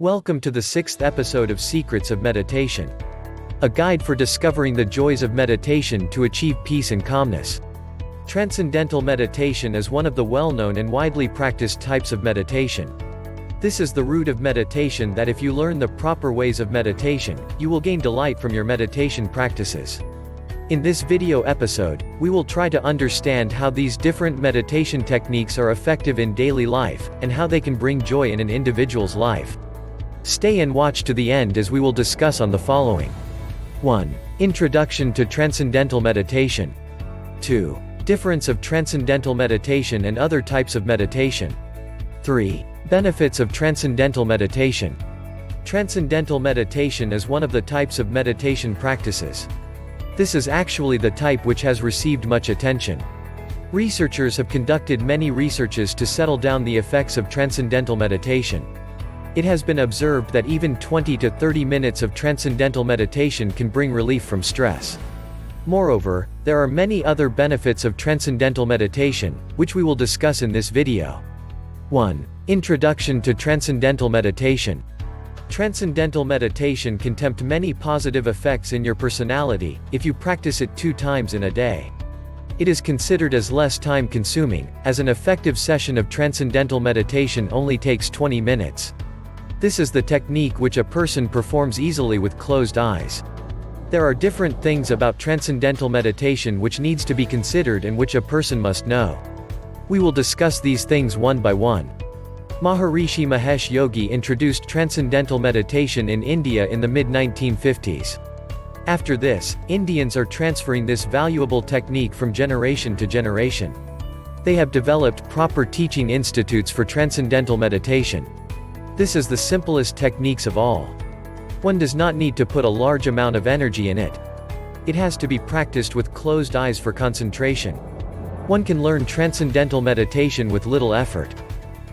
Welcome to the 6th episode of Secrets of Meditation, a guide for discovering the joys of meditation to achieve peace and calmness. Transcendental meditation is one of the well-known and widely practiced types of meditation. This is the root of meditation that if you learn the proper ways of meditation, you will gain delight from your meditation practices. In this video episode, we will try to understand how these different meditation techniques are effective in daily life, and how they can bring joy in an individual's life. Stay and watch to the end as we will discuss on the following. 1. Introduction to Transcendental Meditation. 2. Difference of Transcendental Meditation and other types of meditation. 3. Benefits of Transcendental Meditation. Transcendental meditation is one of the types of meditation practices. This is actually the type which has received much attention. Researchers have conducted many researches to settle down the effects of transcendental meditation. It has been observed that even 20 to 30 minutes of transcendental meditation can bring relief from stress. Moreover, there are many other benefits of transcendental meditation, which we will discuss in this video. 1. Introduction to Transcendental Meditation. Transcendental meditation can tempt many positive effects in your personality, if you practice it 2 times in a day. It is considered as less time-consuming, as an effective session of transcendental meditation only takes 20 minutes. This is the technique which a person performs easily with closed eyes. There are different things about transcendental meditation which needs to be considered and which a person must know. We will discuss these things one by one. Maharishi Mahesh Yogi introduced transcendental meditation in India in the mid-1950s. After this, Indians are transferring this valuable technique from generation to generation. They have developed proper teaching institutes for transcendental meditation. This is the simplest techniques of all. One does not need to put a large amount of energy in it. It has to be practiced with closed eyes for concentration. One can learn transcendental meditation with little effort.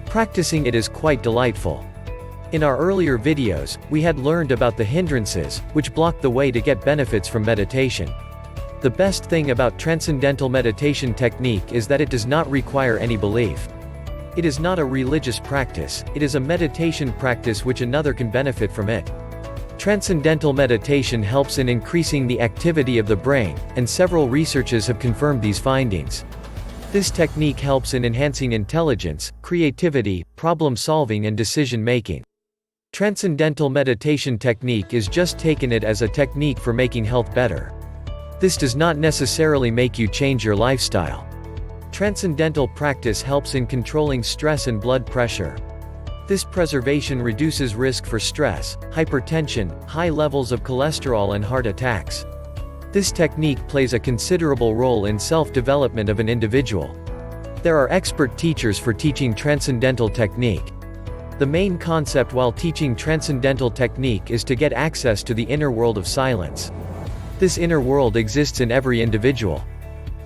Practicing it is quite delightful. In our earlier videos, we had learned about the hindrances, which block the way to get benefits from meditation. The best thing about transcendental meditation technique is that it does not require any belief. It is not a religious practice, it is a meditation practice which another can benefit from it. Transcendental meditation helps in increasing the activity of the brain, and several researches have confirmed these findings. This technique helps in enhancing intelligence, creativity, problem-solving and decision-making. Transcendental meditation technique is just taken it as a technique for making health better. This does not necessarily make you change your lifestyle. Transcendental practice helps in controlling stress and blood pressure. This preservation reduces risk for stress, hypertension, high levels of cholesterol and heart attacks. This technique plays a considerable role in self-development of an individual. There are expert teachers for teaching transcendental technique. The main concept while teaching transcendental technique is to get access to the inner world of silence. This inner world exists in every individual.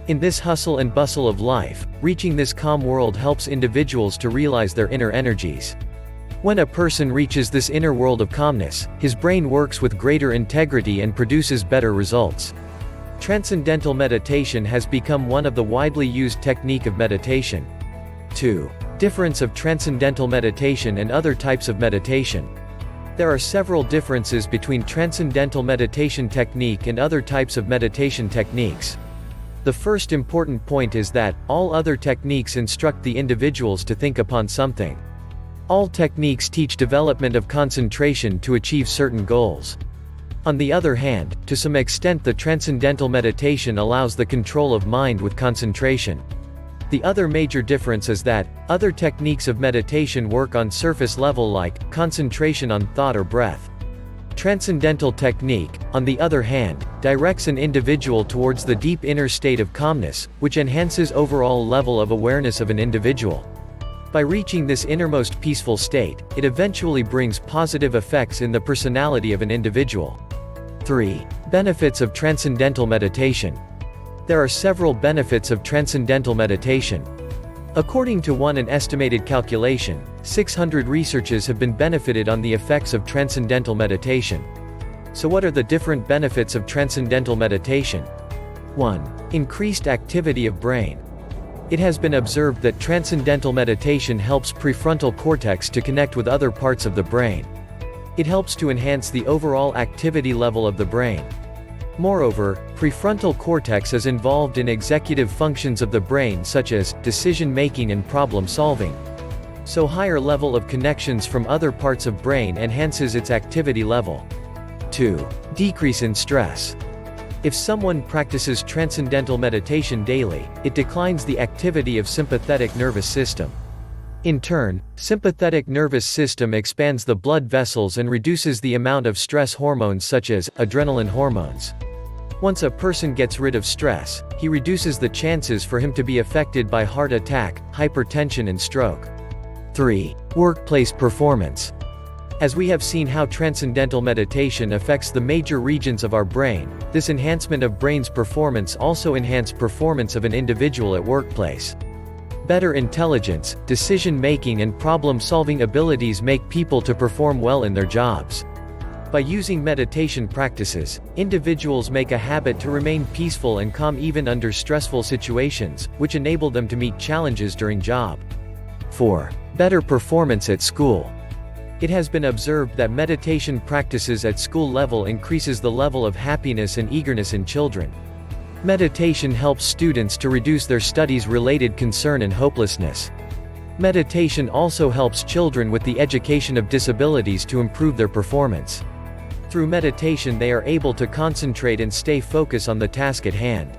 In this hustle and bustle of life, reaching this calm world helps individuals to realize their inner energies. When a person reaches this inner world of calmness, his brain works with greater integrity and produces better results. Transcendental meditation has become one of the widely used technique of meditation. 2. Difference of transcendental meditation and other types of meditation. There are several differences between transcendental meditation technique and other types of meditation techniques. The first important point is that, all other techniques instruct the individuals to think upon something. All techniques teach development of concentration to achieve certain goals. On the other hand, to some extent the transcendental meditation allows the control of mind with concentration. The other major difference is that, other techniques of meditation work on surface level like, concentration on thought or breath. Transcendental technique, on the other hand, directs an individual towards the deep inner state of calmness, which enhances overall level of awareness of an individual. By reaching this innermost peaceful state, it eventually brings positive effects in the personality of an individual. 3. Benefits of Transcendental Meditation. There are several benefits of transcendental meditation. According to an estimated calculation, 600 researchers have been benefited on the effects of transcendental meditation. So what are the different benefits of transcendental meditation? 1. Increased activity of brain. It has been observed that transcendental meditation helps prefrontal cortex to connect with other parts of the brain. It helps to enhance the overall activity level of the brain. Moreover, prefrontal cortex is involved in executive functions of the brain such as decision-making and problem-solving. So higher level of connections from other parts of brain enhances its activity level. 2. Decrease in stress. If someone practices transcendental meditation daily, it declines the activity of sympathetic nervous system. In turn, sympathetic nervous system expands the blood vessels and reduces the amount of stress hormones such as adrenaline hormones. Once a person gets rid of stress, he reduces the chances for him to be affected by heart attack, hypertension and stroke. 3. Workplace performance. As we have seen how transcendental meditation affects the major regions of our brain, this enhancement of brain's performance also enhances performance of an individual at workplace. Better intelligence, decision-making and problem-solving abilities make people to perform well in their jobs. By using meditation practices, individuals make a habit to remain peaceful and calm even under stressful situations, which enable them to meet challenges during job. 4. Better performance at school. It has been observed that meditation practices at school level increases the level of happiness and eagerness in children. Meditation helps students to reduce their studies-related concern and hopelessness. Meditation also helps children with the education of disabilities to improve their performance. Through meditation they are able to concentrate and stay focused on the task at hand.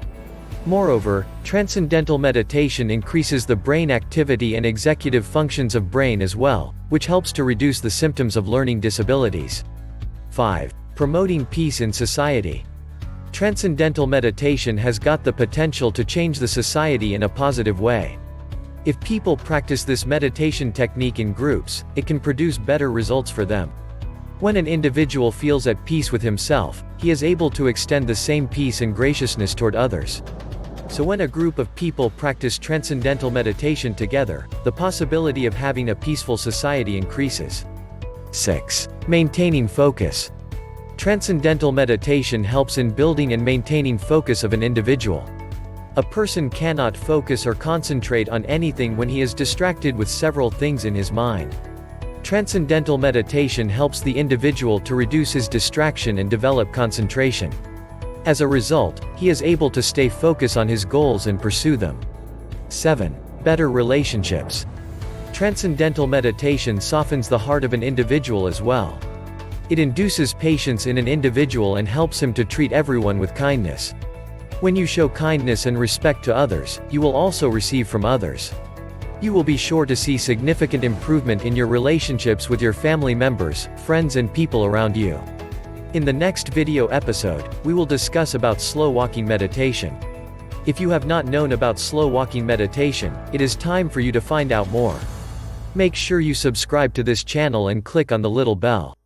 Moreover, transcendental meditation increases the brain activity and executive functions of brain as well, which helps to reduce the symptoms of learning disabilities. 5. Promoting peace in society. Transcendental meditation has got the potential to change the society in a positive way. If people practice this meditation technique in groups, it can produce better results for them. When an individual feels at peace with himself, he is able to extend the same peace and graciousness toward others. So when a group of people practice transcendental meditation together, the possibility of having a peaceful society increases. 6. Maintaining focus. Transcendental meditation helps in building and maintaining focus of an individual. A person cannot focus or concentrate on anything when he is distracted with several things in his mind. Transcendental meditation helps the individual to reduce his distraction and develop concentration. As a result, he is able to stay focused on his goals and pursue them. 7. Better relationships. Transcendental meditation softens the heart of an individual as well. It induces patience in an individual and helps him to treat everyone with kindness. When you show kindness and respect to others, you will also receive from others. You will be sure to see significant improvement in your relationships with your family members, friends and people around you. In the next video episode, we will discuss about slow walking meditation. If you have not known about slow walking meditation, it is time for you to find out more. Make sure you subscribe to this channel and click on the little bell.